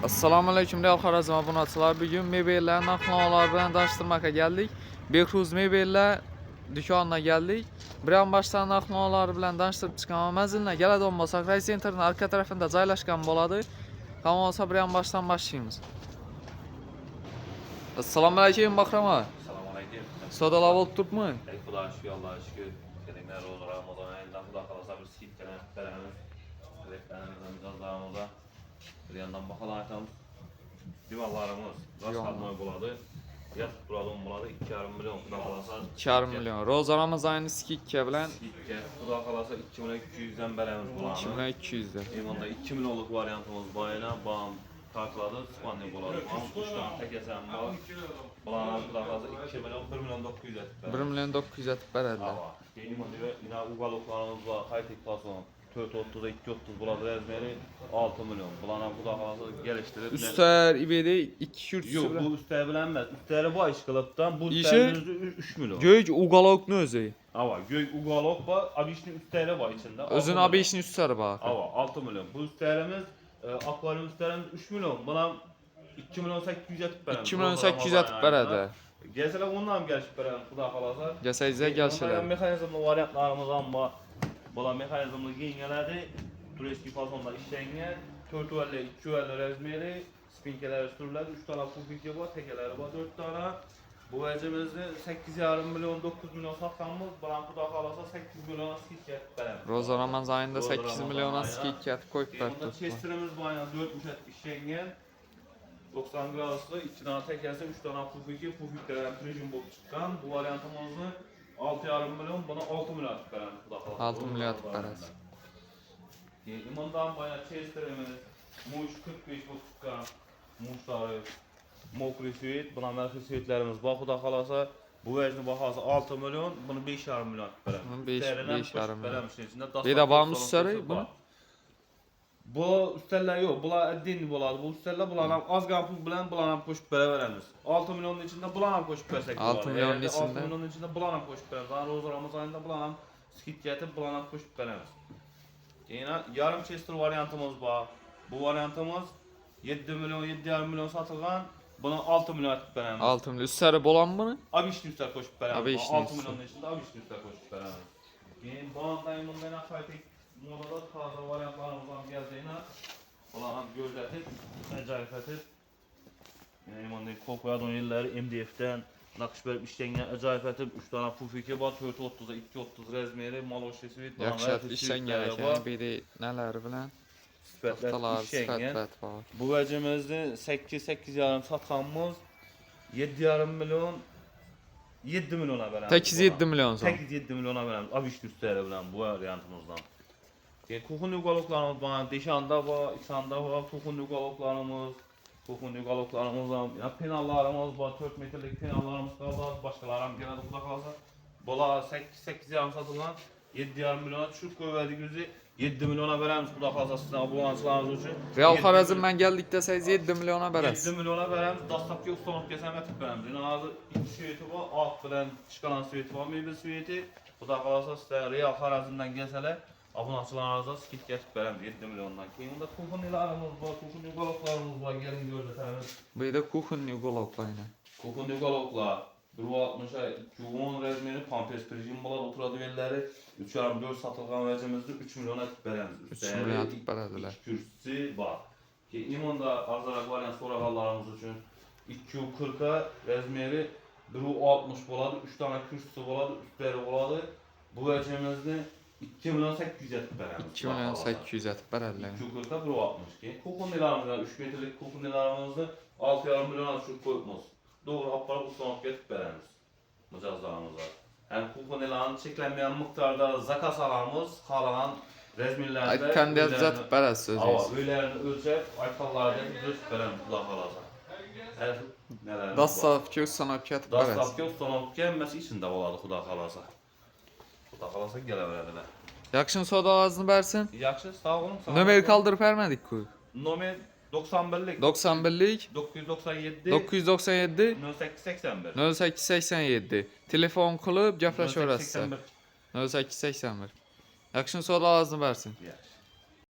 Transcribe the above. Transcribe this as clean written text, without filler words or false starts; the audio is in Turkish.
Assalamu alaykum Real Xorazm obunachilar. Bugun mebellar narx-navolar bilan tanishtirmoqqa keldik. Bekruz mebellar do'koniga keldik. Biram boshdan narx-navolar bilan tanishtirib chiqaman. Manzilga keladigan bo'lsak, Ray Center'ning arka tarafida joylashgan bo'ladi. Qani olsa biram boshdan boshlaymiz. Assalomu alaykum Bahram aka. Assalomu alaykum. Sodalar bo'lib turibmi? Xudoga shukr, Allohga shukr. Kelinglar, ro'za Ramazon oyida Xudo xolasa bir skidkani beramiz. Reklamimizdan mijozlarimizga bir yandan baholar aytamiz. Divanlarimiz rasxatmoy bo'ladi. Yatib turadigan bo'ladi. 2,5 million Xudo xolasa. 2,5 million. Ro'za Ramazon skidka bilan Skidka Xudo xolasa 2,200 dan beramiz bularni. 2200 dan. Emonda 2 millionlik variantimiz bor edi. Bam tarqaladi, spanli bo'ladi. Bam 3 dan tekasam bor. Bularni Xudo xolasa 2 million 1 million 900 etib 1 million 900 atib beradilar. Yine ugaloklarımız var, high-tech fason 430'da 230 buladı rezmeri 6 milyon. Bulanam Xudo xolasa geliştirib. Üstler ibedi 2 kürsüsü Yok, bilan. bu üstleri bilinmez. Üstleri bu işqılıbdan, bu İşi- üstlerin özü 3 milyon. Gök ugalokni o'zi. Ava, gök ugalok var, abişli üstleri var içinde. O'zini abishni üstlari bor. Ava, 6 milyon. Bu üstlerimiz, akvaryum üstlerimiz 3 milyon. Buna 2 milyon 800 etib beramiz. 2 milyon 800 atib beradi. Gelseler ondan gelişib beramiz Xudo xolasa. Gəlsəyizə gəlşilər. Mekanizmli variantlarımız amma bular mekanizmli giyingelerdi. Tureski fasonda işlengen, 450, 250 rezmeri, spinkeler sürüldü, 3 tane pufiki var, tekeleri var, 4 tane. Bu vecimizde 8,5 milyon, 9 milyon satkanımız, bulan Xudo xolasa 8 milyona skidka etib beramiz. Roza Ramazanında 8 milyona skidka atib qo'yib Bunda berdi. chesterimiz var yani 4 müşet işlengen. 90 graduslu 2 tane tekesi, 3 tane pufiki, pufiklerden prijim bulup çıkan. Bu variantımızı 6,5 milyon, buna 6 milyon atib beramiz Xudo xolasa. 6 milyon atib beradi. İmandan bayağı chesterimiz, muş 45 bulup çıkan, muşları, mokri süit, buna mərxi süitlerimiz var Xudo xolasa. Bu vecni bahası 6 milyon, bunu 5,5 milyon atib beramiz. Bunu 5,5 milyon. Bir Bir de bağımlı üstleri bunu? Bu üstələr yox, bunlar əddin buladı. Bu üstələr bunlarla az qapı bilan bunlarla qoşub belə verəmiz. 6 milyonun içində bunlarla qoşub versək. 6 milyonun içində? 6 milyonun içində bunlarla qoşub verəmiz. Yəni Roza Ramazanında bunlarla skit gətirib bunlarla qoşub verəmiz. Yine yarım chester variantımız var. Bu variantımız 7 milyon, 7,5 milyon satılған. Buna 6 milyon atıb verəmiz. 6 milyon. Üstləri bolan bunu? Abişli üstlər qoşub verəmiz. Abişli 6 üstlər. milyonun içində abişli üstlər qoşub verəmiz. Yəni bu andayımın mənə xaytik modada taze variantlarımızdan geldiğine olan gözletip, acayip etip yani kol koyadığın yerleri MDF'den nakış verip işlengen acayip etip 3 tane pufiki var, 430'da 230 rezmeri, maloşi suit, Yaxşı atib işləngan ekan. Bir de nələr bilan? Sifətlər Taxtalar, işlengen. sifət var. Bu vəcimizde 8 yarım satkanımız 7,5 milyon 7 milyona verəmiz. 8-7 milyon son. 8-7 milyona verəmiz. Abişli üstləri bilən bu variantımızdan. Kuxun yugaloklarımız var, Deşanda var, İçanda var, kuxun yugaloklarımız var, ya penallarımız var, 4 metrelik penallarımız var, başkalarım genelde Xudo xolasa. Bola 8 yarım satılan 7,5 milyona düşüp koyverdik bizi 7 milyona verəmiz Xudo xolasa sizin abunəçiləriniz üçün. Real Xorazmdan gəldik desəyiz 7 milyona bərəs. 7 milyona verəmiz, dastavka ustanıb gəlsəm etib verəmiz. Yəni azı 2 süveti var, alt bilən çıxalan süveti var, mebel süveti. Xudo xolasa sizə Real Xorazmdan gəlsələr abunəçilərinizə skit gəlib verəmiz 7 milyondan. Keyində kuxunlarımız var, kuxun yugaloklarımız var, gəlin görsətəmiz. Bu da kuxun yugaloklarla. Kuxun yugaloklar 1.60'a 210 rezmeri pampers prijim bular oturadı yerləri 3,4 satılğan vəcimizdə 3 milyon etib verəmiz. 3 milyon atib verədilər. Kürsüsü var. İmanda arzaraq variant sorağalarımız üçün 240'a rezmeri 1.60 buladı, 3 tane kürsüsü buladı, üstləri buladı. Bu vəcimizdə 2 milyon 800 etib verəmiz. 2 milyon 800 atib verədilər. 240'a 1.60 ki. Kuxunlarımızda 3 metrelik kuxunlarımızda 6,5 milyon düşüb qoyubuz. Doğru aparıb ustanıb getib verəmiz mücazlarımıza. Həm kuxunların çeklənməyən miqdarda zakas alamız, xalanan rezmirlərdə Aytkan deyəcək atib verəz sözü. öylərini ölçəb, aytqanlarda düzəltib verəmiz Xudo xolasa. Hər nələr? Dastav ki, sanatçı atib verəz. Dastavka ustanıb gəlməsi içində oladı Xudo xolasa. Xudo xolasa gələ verədilər. Yaxşın soda ağzını versin. Yaxşı, sağ olun. Nömeri kaldırıp vermədik ku. Nomer 91'lik 91'lik 997 997 0881 0887. Telefon qılıb gəfləşə verəsiz. 0881. Yaxşın soda ağzını versin. Yaxşı.